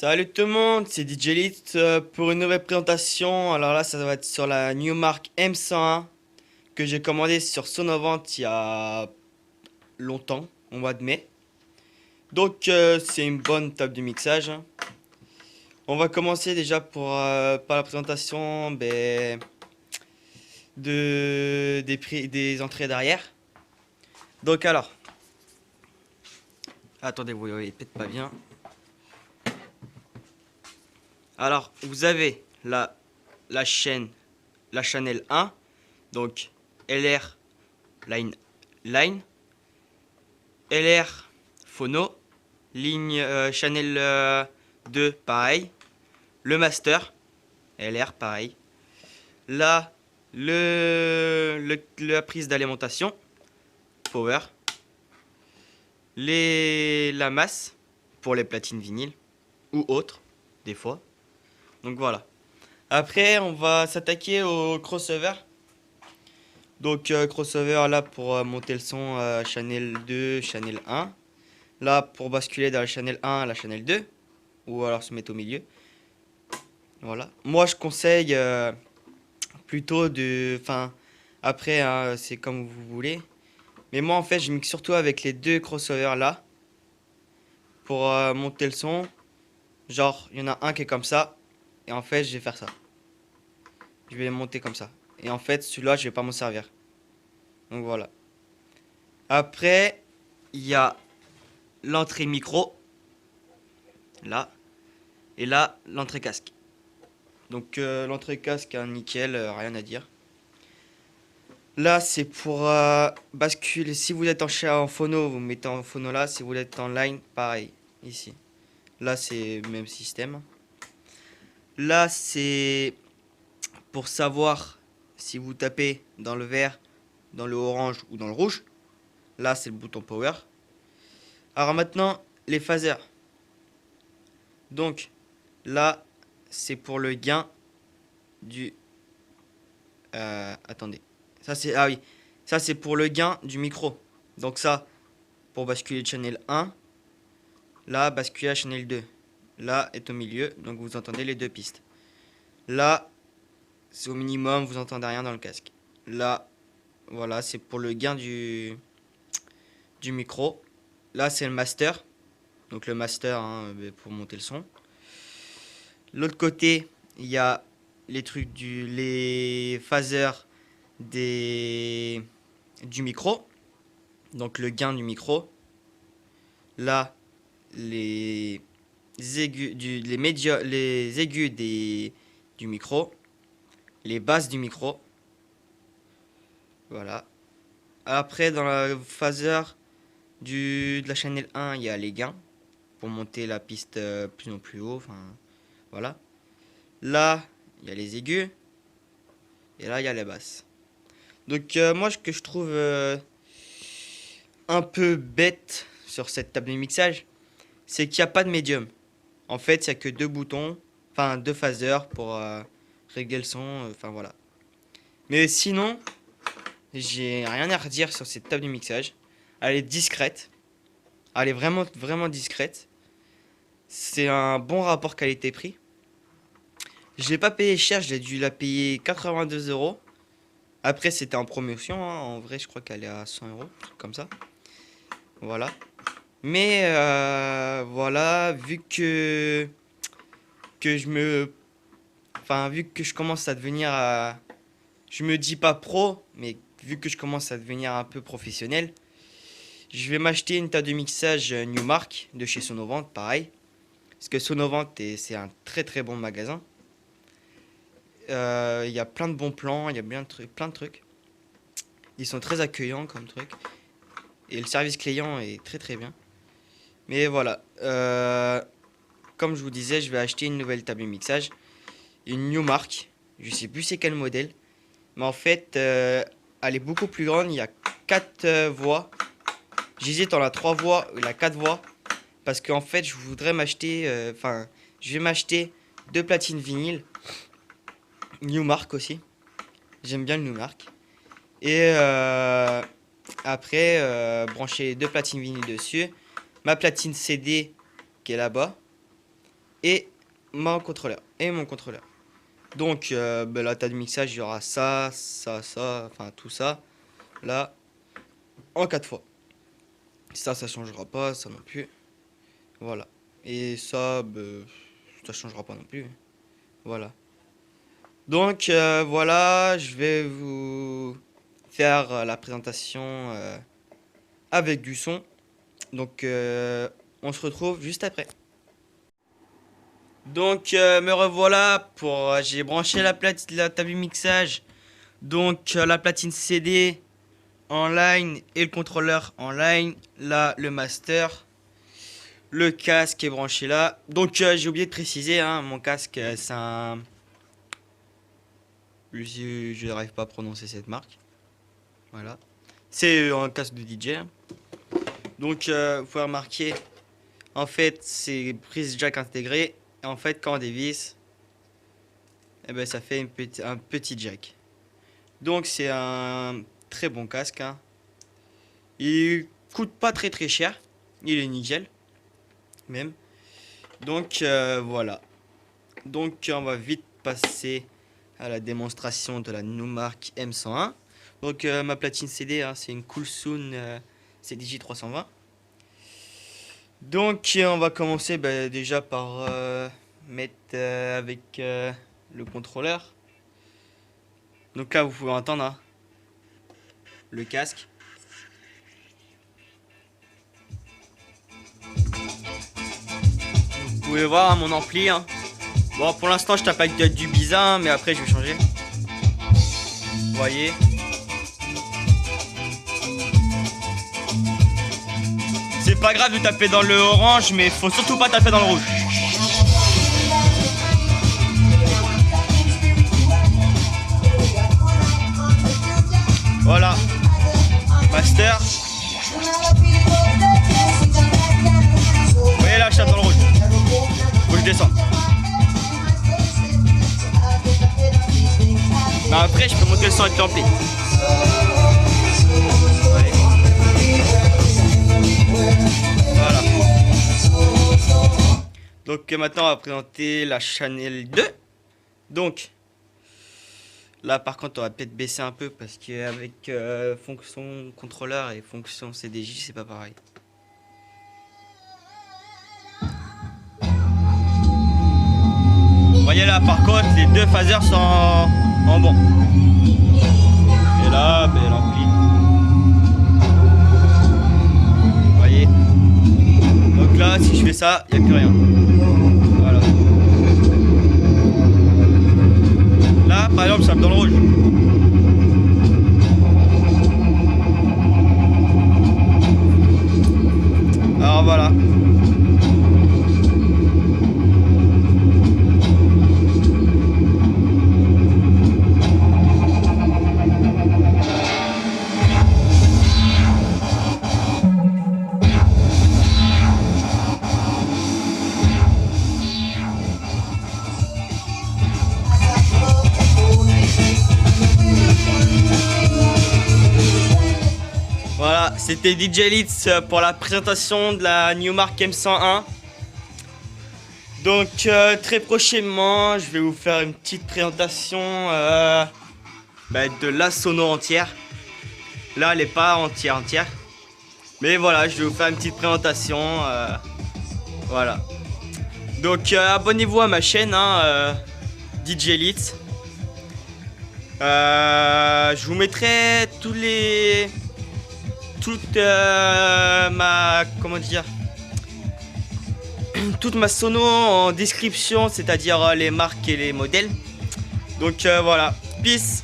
Salut tout le monde, c'est DJ Elite pour une nouvelle présentation. Alors là, ça va être sur la Newmark M101 que j'ai commandée sur Sonovant il y a longtemps, au mois de mai. Donc c'est une bonne table de mixage, hein. On va commencer déjà par la présentation des prix des entrées d'arrière. Donc alors, attendez, vous voyez peut-être pas bien. Alors, vous avez la chaîne, la channel 1, donc LR line, line, LR phono, ligne channel 2 pareil, le master, LR pareil, là la prise d'alimentation, power, la masse pour les platines vinyles ou autres, des fois. Donc voilà. Après, on va s'attaquer au crossover. Donc crossover là pour monter le son channel 2, channel 1. Là pour basculer dans la channel 1 à la channel 2. Ou alors se mettre au milieu. Voilà. Moi je conseille plutôt de... Enfin, après hein, c'est comme vous voulez. Mais moi en fait je mixe surtout avec les deux crossovers là. Pour monter le son. Genre il y en a un qui est comme ça. Et en fait je vais faire ça. Je vais les monter comme ça. Et en fait celui-là je vais pas m'en servir. Donc voilà. Après il y a l'entrée micro. Là. Et là, l'entrée casque. Donc l'entrée casque, hein, nickel, rien à dire. Là, c'est pour basculer. Si vous êtes en phono, vous mettez en phono là. Si vous êtes en line, pareil, ici. Là, c'est le même système. Là, c'est pour savoir si vous tapez dans le vert, dans le orange ou dans le rouge. Là, c'est le bouton power. Alors maintenant, les phasers. Donc, là, c'est pour le gain du... attendez. Ça, c'est... Ah oui. Ça, c'est pour le gain du micro. Donc ça, pour basculer channel 1. Là, basculer à channel 2. Là, est au milieu. Donc vous entendez les deux pistes. Là, c'est au minimum. Vous entendez rien dans le casque. Là, voilà, c'est pour le gain du micro. Là, c'est le master. Donc le master hein, pour monter le son. L'autre côté, il y a les trucs les phasers du micro. Donc le gain du micro. Là, les aigus les aigus du micro. Les basses du micro. Voilà. Après, dans la phaser de la channel 1, il y a les gains. Pour monter la piste plus en plus haut. Enfin, voilà. Là, il y a les aigus. Et là, il y a les basses. Donc moi, ce que je trouve un peu bête sur cette table de mixage, c'est qu'il n'y a pas de médium. En fait, il n'y a que deux boutons, enfin deux phasers pour régler le son, enfin voilà. Mais sinon, j'ai rien à redire sur cette table de mixage. Elle est discrète. Elle est vraiment, vraiment discrète. C'est un bon rapport qualité-prix. Je l'ai pas payé cher, j'ai dû la payer 82 euros. Après, c'était en promotion, hein. En vrai, je crois qu'elle est à 100 euros, comme ça. Voilà. Mais voilà, que je me, enfin vu que je commence à devenir, je me dis pas pro, mais vu que je commence à devenir un peu professionnel, je vais m'acheter une table de mixage Newmark de chez Sonovant, pareil, parce que Sonovant c'est un très très bon magasin. Il y a plein de bons plans, il y a bien de trucs, plein de trucs. Ils sont très accueillants comme truc, et le service client est très très bien. Mais voilà, comme je vous disais, je vais acheter une nouvelle table de mixage, une Newmark. Je sais plus c'est quel modèle, mais en fait, elle est beaucoup plus grande. Il y a 4 voix. J'hésite entre la 3 voix ou la 4 voix, parce qu'en fait, je voudrais m'acheter, enfin, je vais m'acheter deux platines vinyles, Newmark aussi. J'aime bien le Newmark. Et après, brancher deux platines vinyles dessus, ma platine CD qui est là-bas. et mon contrôleur. Donc la table de mixage, il y aura ça, enfin tout ça, là, en 4 fois. Ça changera pas, ça non plus. Voilà. Et ça, ça changera pas non plus. Voilà. Donc voilà, je vais vous faire la présentation avec du son. Donc on se retrouve juste après. Donc me revoilà pour j'ai branché la table de mixage. Donc la platine CD en line et le contrôleur en line. Là le master. Le casque est branché là. Donc j'ai oublié de préciser, hein, mon casque c'est un... Je n'arrive pas à prononcer cette marque. Voilà. C'est un casque de DJ. Hein. Donc vous pouvez remarquer, en fait c'est prise jack intégrée. Et en fait quand on dévisse, eh ben, ça fait un petit jack. Donc c'est un très bon casque. Hein. Il coûte pas très cher. Il est nickel. Même. Donc voilà. Donc on va vite passer à la démonstration de la Numark M101. Donc ma platine CD, hein, c'est une Coolsoon CDJ 320. Donc on va commencer déjà par mettre avec le contrôleur. Donc là vous pouvez entendre hein, le casque. Vous pouvez voir hein, mon ampli. Hein. Bon pour l'instant je tape avec du Bizarre mais après je vais changer. Vous voyez. C'est pas grave de taper dans le orange mais faut surtout pas taper dans le rouge. Voilà. Master. Vous voyez là je tape dans le rouge. Faut que je descende. Mais après je peux monter le son avec l'ampli. Voilà. Donc maintenant on va présenter la Channel 2. Donc là par contre on va peut-être baisser un peu parce qu'avec fonction contrôleur et fonction CDJ c'est pas pareil. Vous voyez là par contre les deux phaseurs sont en bon. Et là l'ampli. Vous voyez. Donc là si je fais ça, il n'y a plus rien. Voilà. Là par exemple ça me dans le rouge. Alors voilà. Voilà, c'était DJ Litz pour la présentation de la Numark M101. Donc très prochainement, je vais vous faire une petite présentation de la sono entière. Là, elle n'est pas entière. Mais voilà, je vais vous faire une petite présentation. Voilà. Donc abonnez-vous à ma chaîne, hein, DJ Litz. Je vous mettrai toute ma sono en description, c'est-à-dire les marques et les modèles. Donc voilà, peace.